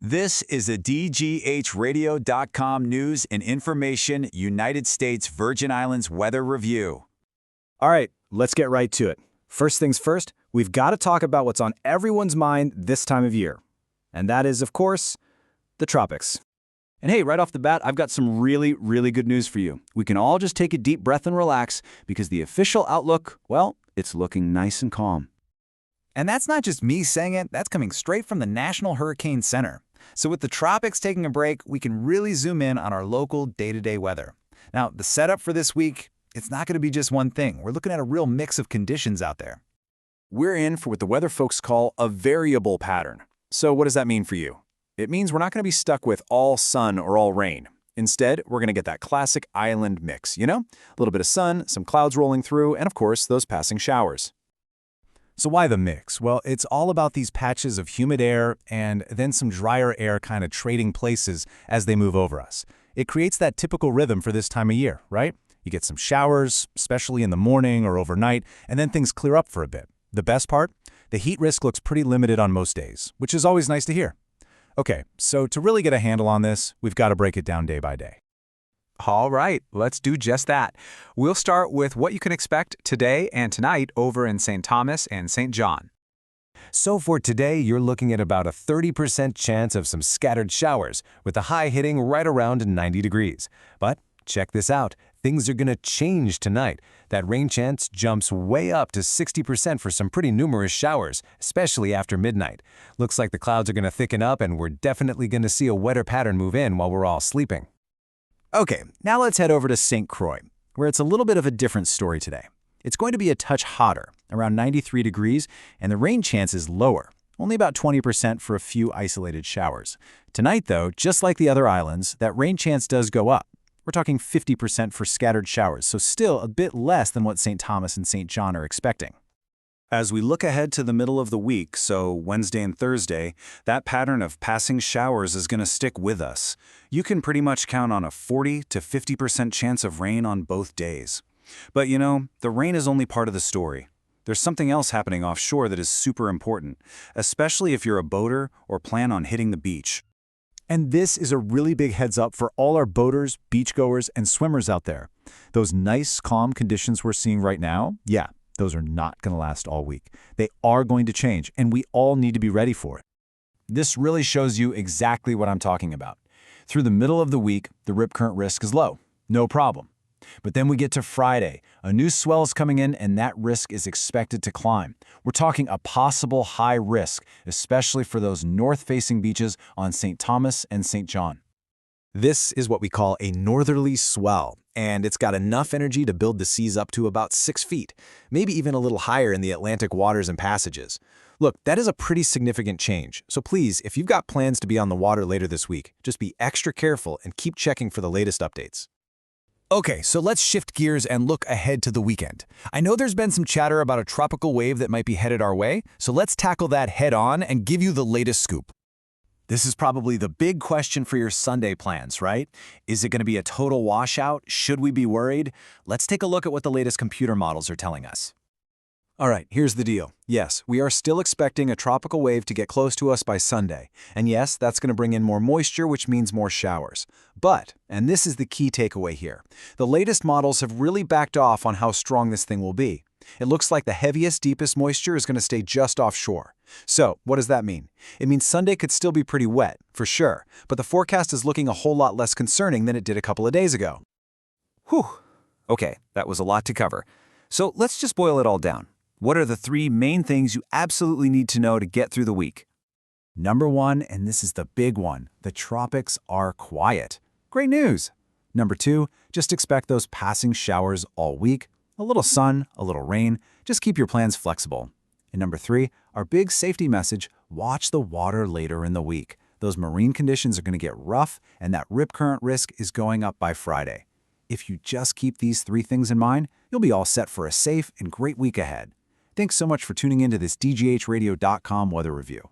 This is a DGHradio.com news and information United States Virgin Islands weather review. All right, let's get right to it. First things first, we've got to talk about what's on everyone's mind this time of year. And that is, of course, the tropics. And hey, right off the bat, I've got some really good news for you. We can all just take a deep breath and relax because the official outlook, well, it's looking nice and calm. And that's not just me saying it, that's coming straight from the National Hurricane Center. So with the tropics taking a break, we can really zoom in on our local day-to-day weather. Now, the setup for this week, it's not going to be just one thing. We're looking at a real mix of conditions out there. We're in for what the weather folks call a variable pattern. So what does that mean for you? It means we're not going to be stuck with all sun or all rain. Instead, we're going to get that classic island mix, a little bit of sun, some clouds rolling through, and of course, those passing showers. So why the mix? Well, it's all about these patches of humid air and then some drier air kind of trading places as they move over us. It creates that typical rhythm for this time of year, right? You get some showers, especially in the morning or overnight, and then things clear up for a bit. The best part? The heat risk looks pretty limited on most days, which is always nice to hear. Okay, so to really get a handle on this, we've got to break it down day by day. All right, let's do just that. We'll start with what you can expect today and tonight over in St. Thomas and St. John. So for today, you're looking at about a 30% chance of some scattered showers, with the high hitting right around 90 degrees. But check this out, things are going to change tonight. That rain chance jumps way up to 60% for some pretty numerous showers, especially after midnight. Looks like the clouds are going to thicken up and we're definitely going to see a wetter pattern move in while we're all sleeping. Okay, now let's head over to St. Croix, where it's a little bit of a different story today. It's going to be a touch hotter, around 93 degrees, and the rain chance is lower, only about 20% for a few isolated showers. Tonight, though, just like the other islands, that rain chance does go up. We're talking 50% for scattered showers, so still a bit less than what St. Thomas and St. John are expecting. As we look ahead to the middle of the week, so Wednesday and Thursday, that pattern of passing showers is going to stick with us. You can pretty much count on a 40 to 50% chance of rain on both days. But the rain is only part of the story. There's something else happening offshore that is super important, especially if you're a boater or plan on hitting the beach. And this is a really big heads up for all our boaters, beachgoers, and swimmers out there. Those nice, calm conditions we're seeing right now, yeah, those are not going to last all week. They are going to change, and we all need to be ready for it. This really shows you exactly what I'm talking about. Through the middle of the week, the rip current risk is low. No problem. But then we get to Friday. A new swell is coming in, and that risk is expected to climb. We're talking a possible high risk, especially for those north-facing beaches on St. Thomas and St. John. This is what we call a northerly swell, and it's got enough energy to build the seas up to about 6 feet, maybe even a little higher in the Atlantic waters and passages. Look, that is a pretty significant change, so please, if you've got plans to be on the water later this week, just be extra careful and keep checking for the latest updates. Okay, so let's shift gears and look ahead to the weekend. I know there's been some chatter about a tropical wave that might be headed our way, so let's tackle that head on and give you the latest scoop. This is probably the big question for your Sunday plans, right? Is it going to be a total washout? Should we be worried? Let's take a look at what the latest computer models are telling us. All right, here's the deal. Yes, we are still expecting a tropical wave to get close to us by Sunday. And yes, that's going to bring in more moisture, which means more showers. But, and this is the key takeaway here, the latest models have really backed off on how strong this thing will be. It looks like the heaviest, deepest moisture is going to stay just offshore. So, what does that mean? It means Sunday could still be pretty wet, for sure, but the forecast is looking a whole lot less concerning than it did a couple of days ago. Whew. Okay, that was a lot to cover. So let's just boil it all down. What are the 3 main things you absolutely need to know to get through the week? Number 1, and this is the big one, the tropics are quiet. Great news! Number 2, just expect those passing showers all week. A little sun, a little rain, just keep your plans flexible. And number 3, our big safety message, watch the water later in the week. Those marine conditions are going to get rough, and that rip current risk is going up by Friday. If you just keep these 3 things in mind, you'll be all set for a safe and great week ahead. Thanks so much for tuning into this DGHradio.com weather review.